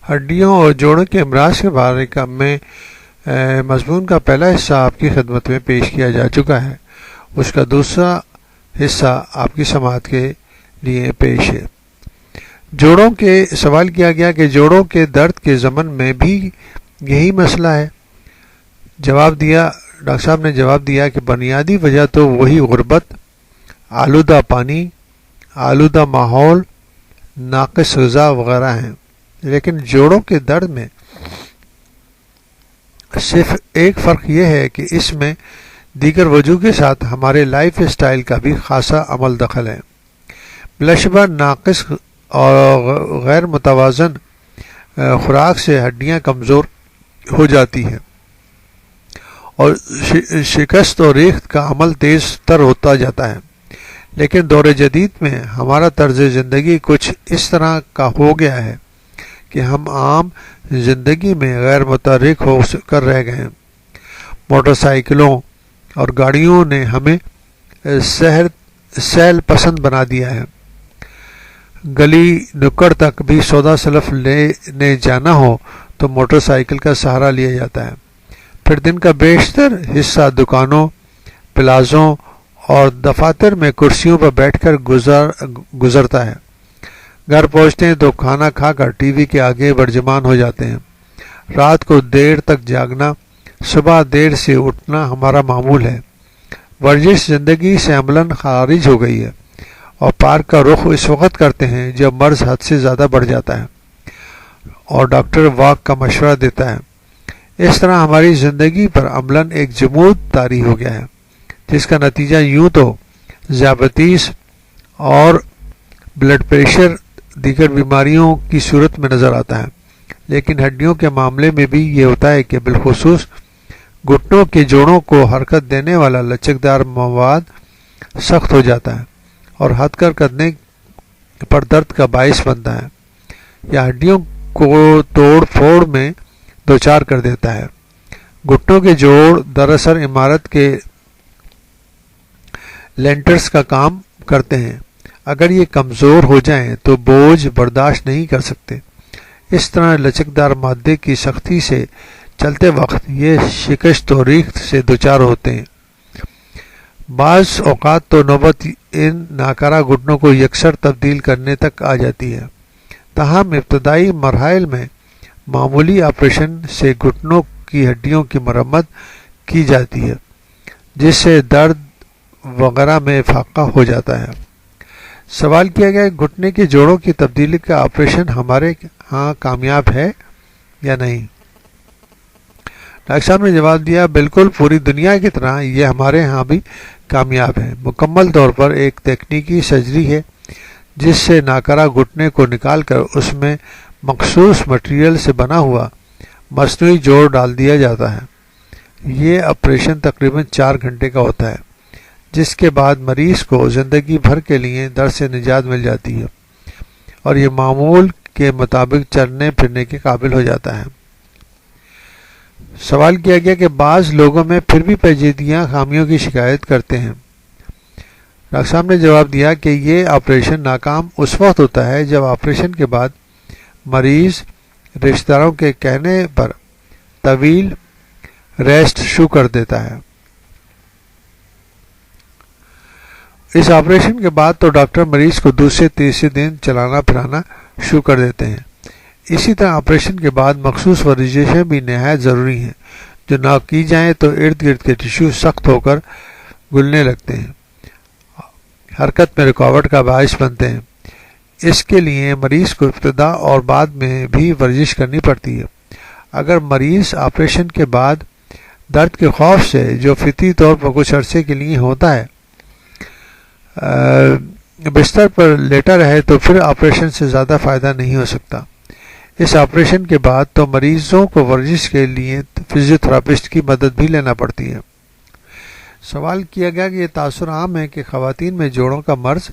ہڈیوں اور جوڑوں کے امراض کے بارے میں مضمون کا پہلا حصہ آپ کی خدمت میں پیش کیا جا چکا ہے۔ اس کا دوسرا حصہ آپ کی سماعت کے لیے پیش ہے۔ جوڑوں کے سوال کیا گیا کہ جوڑوں کے درد کے ضمن میں بھی یہی مسئلہ ہے؟ ڈاکٹر صاحب نے جواب دیا کہ بنیادی وجہ تو وہی غربت، آلودہ پانی، آلودہ ماحول، ناقص غذا وغیرہ ہیں، لیکن جوڑوں کے درد میں صرف ایک فرق یہ ہے کہ اس میں دیگر وجوہ کے ساتھ ہمارے لائف اسٹائل کا بھی خاصا عمل دخل ہے۔ بلا شبہ ناقص اور غیر متوازن خوراک سے ہڈیاں کمزور ہو جاتی ہیں اور شکست و ریخت کا عمل تیز تر ہوتا جاتا ہے، لیکن دور جدید میں ہمارا طرز زندگی کچھ اس طرح کا ہو گیا ہے کہ ہم عام زندگی میں غیر متحرک ہو کر رہ گئے ہیں۔ موٹر سائیکلوں اور گاڑیوں نے ہمیں سہل پسند بنا دیا ہے۔ گلی نکڑ تک بھی سودا سلف لینے جانا ہو تو موٹر سائیکل کا سہارا لیا جاتا ہے۔ پھر دن کا بیشتر حصہ دکانوں، پلازوں اور دفاتر میں کرسیوں پر بیٹھ کر گزرتا ہے۔ گھر پہنچتے ہیں تو کھانا کھا کر ٹی وی کے آگے برجمان ہو جاتے ہیں۔ رات کو دیر تک جاگنا، صبح دیر سے اٹھنا ہمارا معمول ہے۔ ورزش زندگی سے عملاً خارج ہو گئی ہے اور پارک کا رخ اس وقت کرتے ہیں جب مرض حد سے زیادہ بڑھ جاتا ہے اور ڈاکٹر واک کا مشورہ دیتا ہے۔ اس طرح ہماری زندگی پر عملاً ایک جمود طاری ہو گیا ہے، جس کا نتیجہ یوں تو ذیابیطس اور بلڈ پریشر دیگر بیماریوں کی صورت میں نظر آتا ہے، لیکن ہڈیوں کے معاملے میں بھی یہ ہوتا ہے کہ بالخصوص گھٹنوں کے جوڑوں کو حرکت دینے والا لچکدار مواد سخت ہو جاتا ہے اور ہتھ کرنے پر درد کا باعث بنتا ہے یا ہڈیوں کو توڑ پھوڑ میں دوچار کر دیتا ہے۔ گھٹنوں کے جوڑ دراصل عمارت کے لینٹرز کا کام کرتے ہیں۔ اگر یہ کمزور ہو جائیں تو بوجھ برداشت نہیں کر سکتے۔ اس طرح لچکدار مادے کی سختی سے چلتے وقت یہ شکست و ریخت سے دوچار ہوتے ہیں۔ بعض اوقات تو نوبت ان ناکارہ گھٹنوں کو یکسر تبدیل کرنے تک آ جاتی ہے۔ تاہم ابتدائی مراحل میں معمولی آپریشن سے گھٹنوں کی ہڈیوں کی مرمت کی جاتی ہے، جس سے درد وغیرہ میں افاقہ ہو جاتا ہے۔ سوال کیا گیا کہ گھٹنے کے جوڑوں کی تبدیلی کا آپریشن ہمارے ہاں کامیاب ہے یا نہیں؟ ڈاکٹر صاحب نے جواب دیا، بالکل پوری دنیا کی طرح یہ ہمارے ہاں بھی کامیاب ہے۔ مکمل طور پر ایک تکنیکی سرجری ہے جس سے ناکارہ گھٹنے کو نکال کر اس میں مخصوص مٹیریل سے بنا ہوا مصنوعی جوڑ ڈال دیا جاتا ہے۔ یہ آپریشن تقریباً 4 گھنٹے کا ہوتا ہے، جس کے بعد مریض کو زندگی بھر کے لیے درد سے نجات مل جاتی ہے اور یہ معمول کے مطابق چلنے پھرنے کے قابل ہو جاتا ہے۔ سوال کیا گیا کہ بعض لوگوں میں پھر بھی پیچیدگیاں خامیوں کی شکایت کرتے ہیں۔ ڈاکٹر صاحب نے جواب دیا کہ یہ آپریشن ناکام اس وقت ہوتا ہے جب آپریشن کے بعد مریض رشتہ داروں کے کہنے پر طویل ریسٹ شروع کر دیتا ہے۔ اس آپریشن کے بعد تو ڈاکٹر مریض کو دوسرے تیسرے دن چلانا پھرانا شروع کر دیتے ہیں۔ اسی طرح آپریشن کے بعد مخصوص ورزشیں بھی نہایت ضروری ہیں، جو نہ کی جائیں تو ارد گرد کے ٹشو سخت ہو کر گلنے لگتے ہیں، حرکت میں رکاوٹ کا باعث بنتے ہیں۔ اس کے لیے مریض کو ابتدا اور بعد میں بھی ورزش کرنی پڑتی ہے۔ اگر مریض آپریشن کے بعد درد کے خوف سے، جو فطری طور پر کچھ عرصے کے لیے ہوتا ہے، بستر پر لیٹا رہے تو پھر آپریشن سے زیادہ فائدہ نہیں ہو سکتا۔ اس آپریشن کے بعد تو مریضوں کو ورزش کے لیے فزیو تھراپسٹ کی مدد بھی لینا پڑتی ہے۔ سوال کیا گیا کہ یہ تاثر عام ہے کہ خواتین میں جوڑوں کا مرض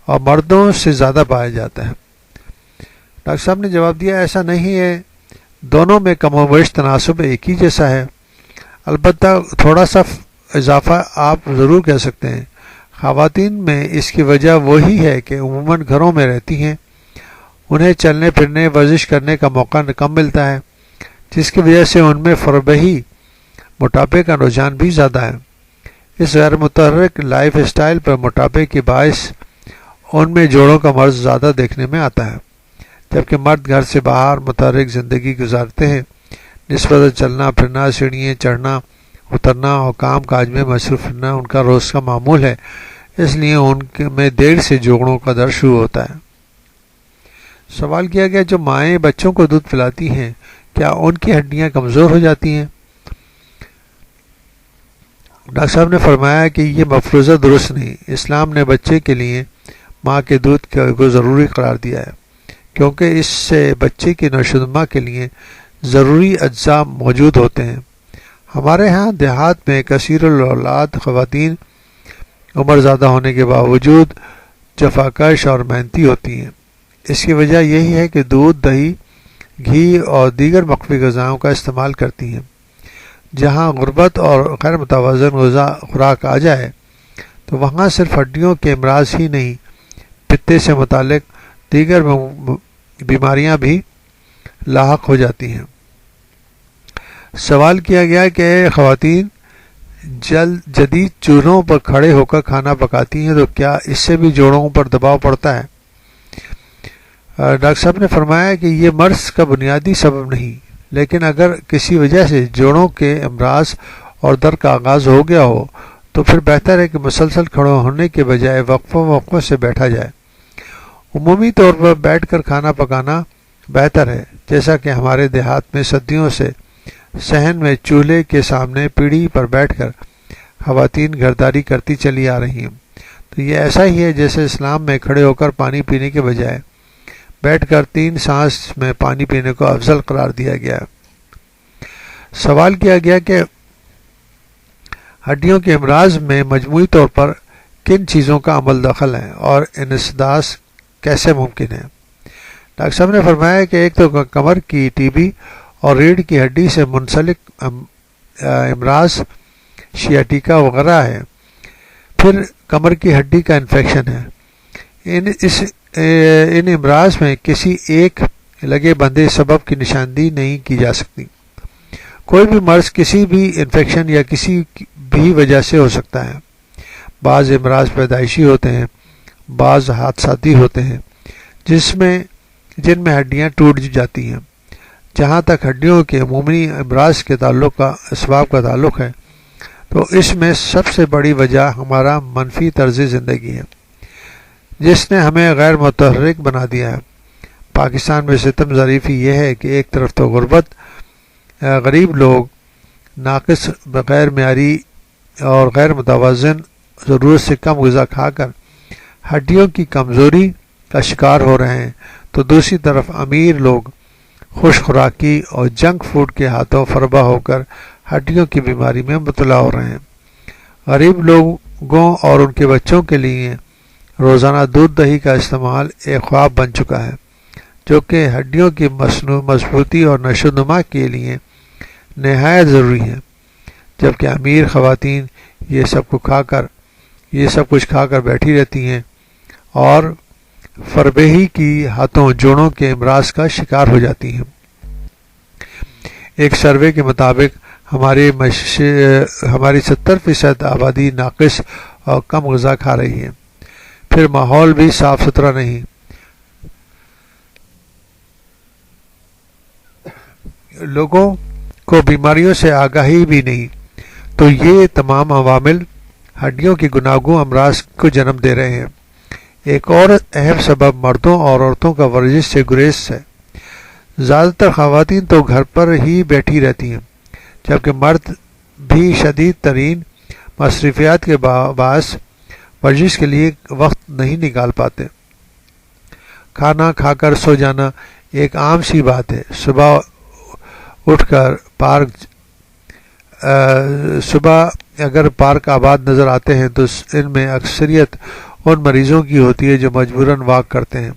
اور مردوں سے زیادہ پایا جاتا ہے۔ ڈاکٹر صاحب نے جواب دیا، ایسا نہیں ہے، دونوں میں کم و بیش تناسب ایک ہی جیسا ہے، البتہ تھوڑا سا اضافہ آپ ضرور کہہ سکتے ہیں۔ خواتین میں اس کی وجہ وہی ہے کہ عموماً گھروں میں رہتی ہیں انہیں چلنے پھرنے ورزش کرنے کا موقع کم ملتا ہے، جس کی وجہ سے ان میں فربہی موٹاپے کا رجحان بھی زیادہ ہے۔ اس غیر متحرک لائف اسٹائل پر موٹاپے کے باعث ان میں جوڑوں کا مرض زیادہ دیکھنے میں آتا ہے، جبکہ مرد گھر سے باہر متحرک زندگی گزارتے ہیں، نسبت چلنا پھرنا، سیڑھیاں چڑھنا اترنا اور کام کاج میں مصروف رہنا ان کا روز کا معمول ہے، اس لیے ان میں دیر سے جوڑوں کا درد شروع ہوتا ہے۔ سوال کیا گیا جو مائیں بچوں کو دودھ پلاتی ہیں کیا ان کی ہڈیاں کمزور ہو جاتی ہیں؟ ڈاکٹر صاحب نے فرمایا کہ یہ مفروضہ درست نہیں۔ اسلام نے بچے کے لیے ماں کے دودھ کو ضروری قرار دیا ہے، کیونکہ اس سے بچے کی نشو و نما کے لیے ضروری اجزاء موجود ہوتے ہیں۔ ہمارے ہاں دیہات میں کثیر الاولاد خواتین عمر زیادہ ہونے کے باوجود جفاکش اور محنتی ہوتی ہیں۔ اس کی وجہ یہی ہے کہ دودھ، دہی، گھی اور دیگر مقفی غذاؤں کا استعمال کرتی ہیں۔ جہاں غربت اور غیر متوازن غذا خوراک آ جائے تو وہاں صرف ہڈیوں کے امراض ہی نہیں، پتے سے متعلق دیگر بیماریاں بھی لاحق ہو جاتی ہیں۔ سوال کیا گیا کہ خواتین جدید چولہوں پر کھڑے ہو کر کھانا پکاتی ہیں تو کیا اس سے بھی جوڑوں پر دباؤ پڑتا ہے؟ ڈاکٹر صاحب نے فرمایا کہ یہ مرض کا بنیادی سبب نہیں، لیکن اگر کسی وجہ سے جوڑوں کے امراض اور درد کا آغاز ہو گیا ہو تو پھر بہتر ہے کہ مسلسل کھڑے ہونے کے بجائے وقفوں سے بیٹھا جائے۔ عمومی طور پر بیٹھ کر کھانا پکانا بہتر ہے، جیسا کہ ہمارے دیہات میں صدیوں سے صحن میں چولہے کے سامنے پیڑھی پر بیٹھ کر خواتین گھرداری کرتی چلی آ رہی ہیں، تو یہ ایسا ہی ہے جیسے اسلام میں کھڑے ہو کر پانی پینے کے بجائے بیٹھ کر 3 سانس میں پانی پینے کو افضل قرار دیا گیا ہے۔ سوال کیا گیا کہ ہڈیوں کے امراض میں مجموعی طور پر کن چیزوں کا عمل دخل ہے اور انسداد کیسے ممکن ہے؟ ڈاکٹر صاحب نے فرمایا کہ ایک تو کمر کی ٹی بی اور ریڑھ کی ہڈی سے منسلک امراض شیاٹیکا وغیرہ ہے، پھر کمر کی ہڈی کا انفیکشن ہے۔ ان امراض میں کسی ایک لگے بندھے سبب کی نشاندہی نہیں کی جا سکتی۔ کوئی بھی مرض کسی بھی انفیکشن یا کسی بھی وجہ سے ہو سکتا ہے۔ بعض امراض پیدائشی ہوتے ہیں، بعض حادثاتی ہوتے ہیں جن میں ہڈیاں ٹوٹ جاتی ہیں۔ جہاں تک ہڈیوں کے عمومی امراض کے اسباب کا تعلق ہے تو اس میں سب سے بڑی وجہ ہمارا منفی طرز زندگی ہے، جس نے ہمیں غیر متحرک بنا دیا ہے۔ پاکستان میں ستم ظریفی یہ ہے کہ ایک طرف تو غربت، غریب لوگ ناقص، غیر معیاری اور غیر متوازن ضرورت سے کم غذا کھا کر ہڈیوں کی کمزوری کا شکار ہو رہے ہیں، تو دوسری طرف امیر لوگ خوش خوراکی اور جنک فوڈ کے ہاتھوں فربہ ہو کر ہڈیوں کی بیماری میں مبتلا ہو رہے ہیں۔ غریب لوگوں اور ان کے بچوں کے لیے روزانہ دودھ دہی کا استعمال ایک خواب بن چکا ہے، جو کہ ہڈیوں کی مضبوطی اور نشو و نما کے لیے نہایت ضروری ہے، جبکہ امیر خواتین یہ سب کچھ کھا کر بیٹھی رہتی ہیں اور فربہی کی ہاتھوں جوڑوں کے امراض کا شکار ہو جاتی ہیں۔ ایک سروے کے مطابق ہماری 70% آبادی ناقص اور کم غذا کھا رہی ہے، پھر ماحول بھی صاف ستھرا نہیں، لوگوں کو بیماریوں سے آگاہی بھی نہیں، تو یہ تمام عوامل ہڈیوں کے گوناگوں امراض کو جنم دے رہے ہیں۔ ایک اور اہم سبب مردوں اور عورتوں کا ورزش سے گریز ہے۔ زیادہ تر خواتین تو گھر پر ہی بیٹھی رہتی ہیں، جبکہ مرد بھی شدید ترین مصروفیات کے باعث ورزش کے لیے وقت نہیں نکال پاتے۔ کھانا کھا کر سو جانا ایک عام سی بات ہے۔ صبح اگر پارک آباد نظر آتے ہیں تو ان میں اکثریت ان مریضوں کی ہوتی ہے جو مجبوراً واک کرتے ہیں۔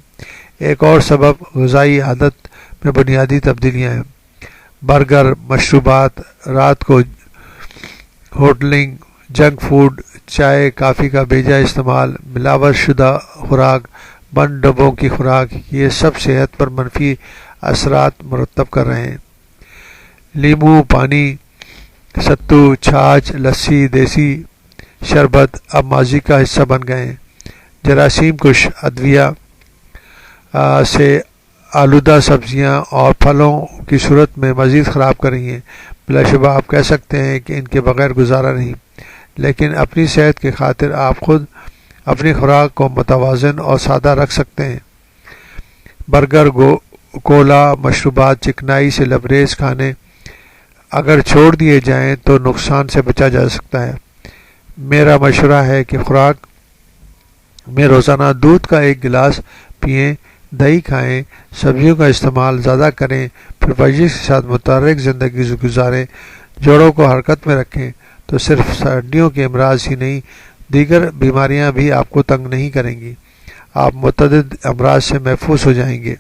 ایک اور سبب غذائی عادت میں بنیادی تبدیلیاں ہیں۔ برگر، مشروبات، رات کو ہوٹلنگ، جنک فوڈ، چائے کافی کا بیجا استعمال، ملاوٹ شدہ خوراک، بند ڈبوں کی خوراک، یہ سب صحت پر منفی اثرات مرتب کر رہے ہیں۔ لیموں، پانی، ستو، چھاچھ، لسی، دیسی شربت اب ماضی کا حصہ بن گئے ہیں۔ جراثیم کش ادویہ سے آلودہ سبزیاں اور پھلوں کی صورت میں مزید خراب کر رہی ہیں۔ بلا شبہ آپ کہہ سکتے ہیں کہ ان کے بغیر گزارا نہیں، لیکن اپنی صحت کی خاطر آپ خود اپنی خوراک کو متوازن اور سادہ رکھ سکتے ہیں۔ برگر، کولا، مشروبات، چکنائی سے لبریز کھانے اگر چھوڑ دیے جائیں تو نقصان سے بچا جا سکتا ہے۔ میرا مشورہ ہے کہ خوراک میں روزانہ دودھ کا 1 گلاس پئیں، دہی کھائیں، سبزیوں کا استعمال زیادہ کریں، پھر ورزش کے ساتھ متحرک زندگی گزاریں، جوڑوں کو حرکت میں رکھیں، تو صرف ہڈیوں کے امراض ہی نہیں، دیگر بیماریاں بھی آپ کو تنگ نہیں کریں گی۔ آپ متعدد امراض سے محفوظ ہو جائیں گے۔